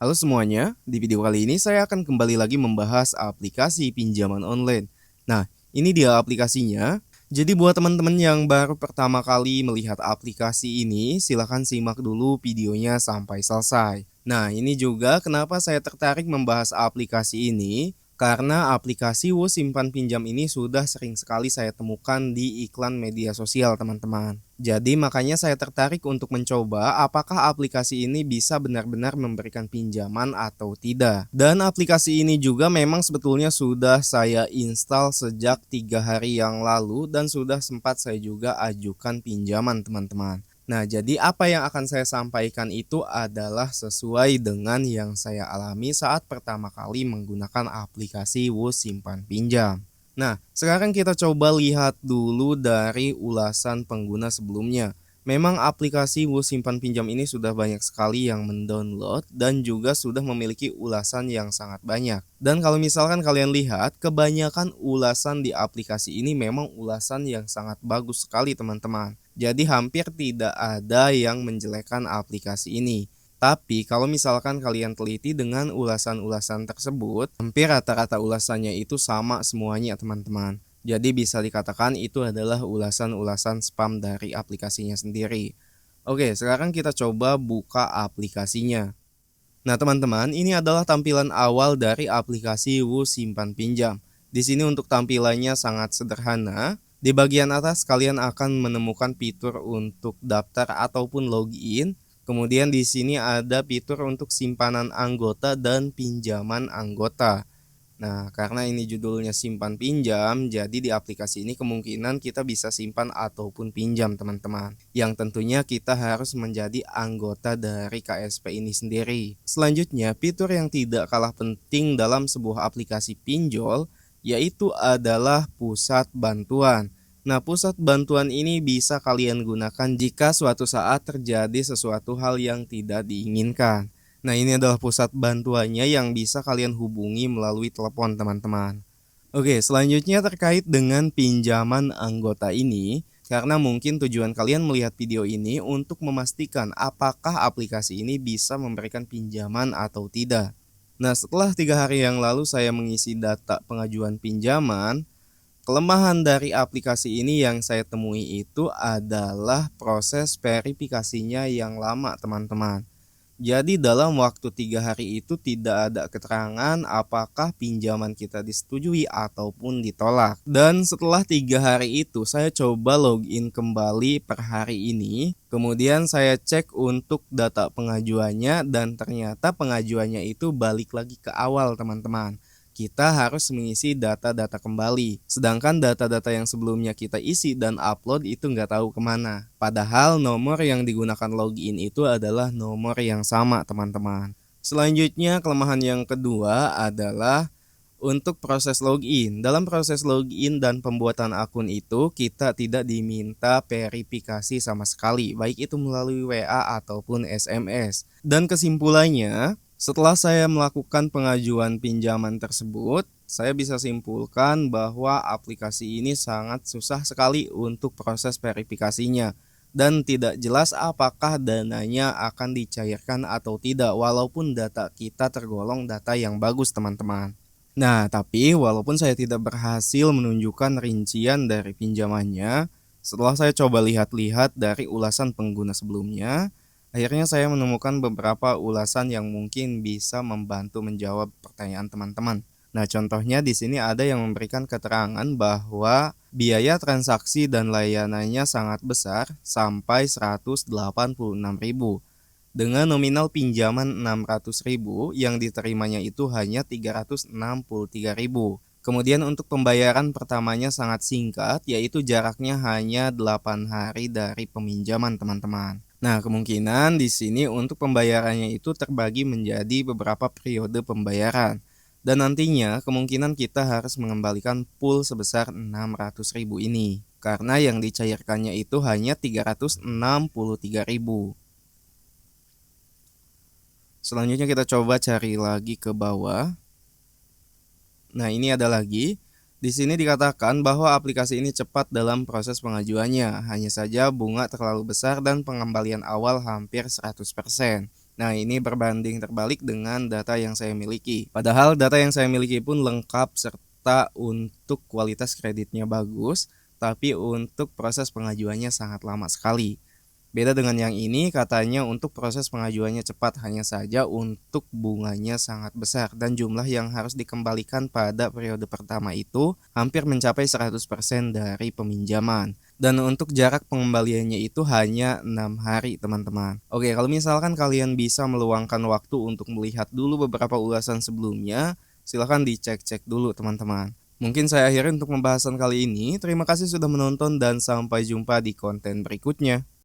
Halo semuanya, di video kali ini saya akan kembali lagi membahas aplikasi pinjaman online. Nah, ini dia aplikasinya. Jadi buat teman-teman yang baru pertama kali melihat aplikasi ini, silahkan simak dulu videonya sampai selesai. Nah, ini juga kenapa saya tertarik membahas aplikasi ini, karena aplikasi Wo Simpan Pinjam ini sudah sering sekali saya temukan di iklan media sosial teman-teman. Jadi makanya saya tertarik untuk mencoba apakah aplikasi ini bisa benar-benar memberikan pinjaman atau tidak. Dan aplikasi ini juga memang sebetulnya sudah saya install sejak 3 hari yang lalu dan sudah sempat saya juga ajukan pinjaman teman-teman. Nah, jadi apa yang akan saya sampaikan itu adalah sesuai dengan yang saya alami saat pertama kali menggunakan aplikasi Wo Simpan Pinjam. Nah, sekarang kita coba lihat dulu dari ulasan pengguna sebelumnya. Memang aplikasi Wo Simpan Pinjam ini sudah banyak sekali yang mendownload dan juga sudah memiliki ulasan yang sangat banyak. Dan kalau misalkan kalian lihat, kebanyakan ulasan di aplikasi ini memang ulasan yang sangat bagus sekali teman-teman. Jadi hampir tidak ada yang menjelekkan aplikasi ini. Tapi kalau misalkan kalian teliti dengan ulasan-ulasan tersebut, hampir rata-rata ulasannya itu sama semuanya teman-teman. Jadi bisa dikatakan itu adalah ulasan-ulasan spam dari aplikasinya sendiri. Oke, sekarang kita coba buka aplikasinya. Nah, teman-teman, ini adalah tampilan awal dari aplikasi Wo Simpan Pinjam. Di sini untuk tampilannya sangat sederhana. Di bagian atas kalian akan menemukan fitur untuk daftar ataupun login. Kemudian di sini ada fitur untuk simpanan anggota dan pinjaman anggota. Nah, karena ini judulnya simpan pinjam, jadi di aplikasi ini kemungkinan kita bisa simpan ataupun pinjam teman-teman. Yang tentunya kita harus menjadi anggota dari KSP ini sendiri. Selanjutnya, fitur yang tidak kalah penting dalam sebuah aplikasi pinjol, yaitu adalah pusat bantuan. Nah, pusat bantuan ini bisa kalian gunakan jika suatu saat terjadi sesuatu hal yang tidak diinginkan. Nah, ini adalah pusat bantuannya yang bisa kalian hubungi melalui telepon teman-teman. Oke, selanjutnya terkait dengan pinjaman anggota ini, karena mungkin tujuan kalian melihat video ini untuk memastikan apakah aplikasi ini bisa memberikan pinjaman atau tidak. Nah, setelah 3 hari yang lalu saya mengisi data pengajuan pinjaman, kelemahan dari aplikasi ini yang saya temui itu adalah proses verifikasinya yang lama teman-teman. Jadi dalam waktu 3 hari itu tidak ada keterangan apakah pinjaman kita disetujui ataupun ditolak. Dan setelah 3 hari itu saya coba login kembali per hari ini. Kemudian saya cek untuk data pengajuannya dan ternyata pengajuannya itu balik lagi ke awal teman-teman. Kita harus mengisi data-data kembali. Sedangkan data-data yang sebelumnya kita isi dan upload itu nggak tahu kemana. Padahal nomor yang digunakan login itu adalah nomor yang sama teman-teman. Selanjutnya kelemahan yang kedua adalah untuk proses login. Dalam proses login dan pembuatan akun itu kita tidak diminta verifikasi sama sekali, baik itu melalui WA ataupun SMS. Dan kesimpulannya, setelah saya melakukan pengajuan pinjaman tersebut, saya bisa simpulkan bahwa aplikasi ini sangat susah sekali untuk proses verifikasinya dan tidak jelas apakah dananya akan dicairkan atau tidak walaupun data kita tergolong data yang bagus teman-teman. Nah, tapi walaupun saya tidak berhasil menunjukkan rincian dari pinjamannya, setelah saya coba lihat-lihat dari ulasan pengguna sebelumnya, akhirnya saya menemukan beberapa ulasan yang mungkin bisa membantu menjawab pertanyaan teman-teman. Nah, contohnya di sini ada yang memberikan keterangan bahwa biaya transaksi dan layanannya sangat besar sampai 186.000 dengan nominal pinjaman 600.000 yang diterimanya itu hanya 363.000. Kemudian untuk pembayaran pertamanya sangat singkat, yaitu jaraknya hanya 8 hari dari peminjaman teman-teman. Nah, kemungkinan di sini untuk pembayarannya itu terbagi menjadi beberapa periode pembayaran. Dan nantinya kemungkinan kita harus mengembalikan pool sebesar 600.000 ini. Karena yang dicairkannya itu hanya 363.000. Selanjutnya kita coba cari lagi ke bawah. Nah, ini ada lagi. Di sini dikatakan bahwa aplikasi ini cepat dalam proses pengajuannya. Hanya saja bunga terlalu besar dan pengembalian awal hampir 100%. Nah, ini berbanding terbalik dengan data yang saya miliki. Padahal data yang saya miliki pun lengkap serta untuk kualitas kreditnya bagus, tapi untuk proses pengajuannya sangat lama sekali. Beda dengan yang ini, katanya untuk proses pengajuannya cepat, hanya saja untuk bunganya sangat besar dan jumlah yang harus dikembalikan pada periode pertama itu hampir mencapai 100% dari peminjaman. Dan untuk jarak pengembaliannya itu hanya 6 hari, teman-teman. Oke, kalau misalkan kalian bisa meluangkan waktu untuk melihat dulu beberapa ulasan sebelumnya, silahkan dicek-cek dulu, teman-teman. Mungkin saya akhiri untuk pembahasan kali ini. Terima kasih sudah menonton dan sampai jumpa di konten berikutnya.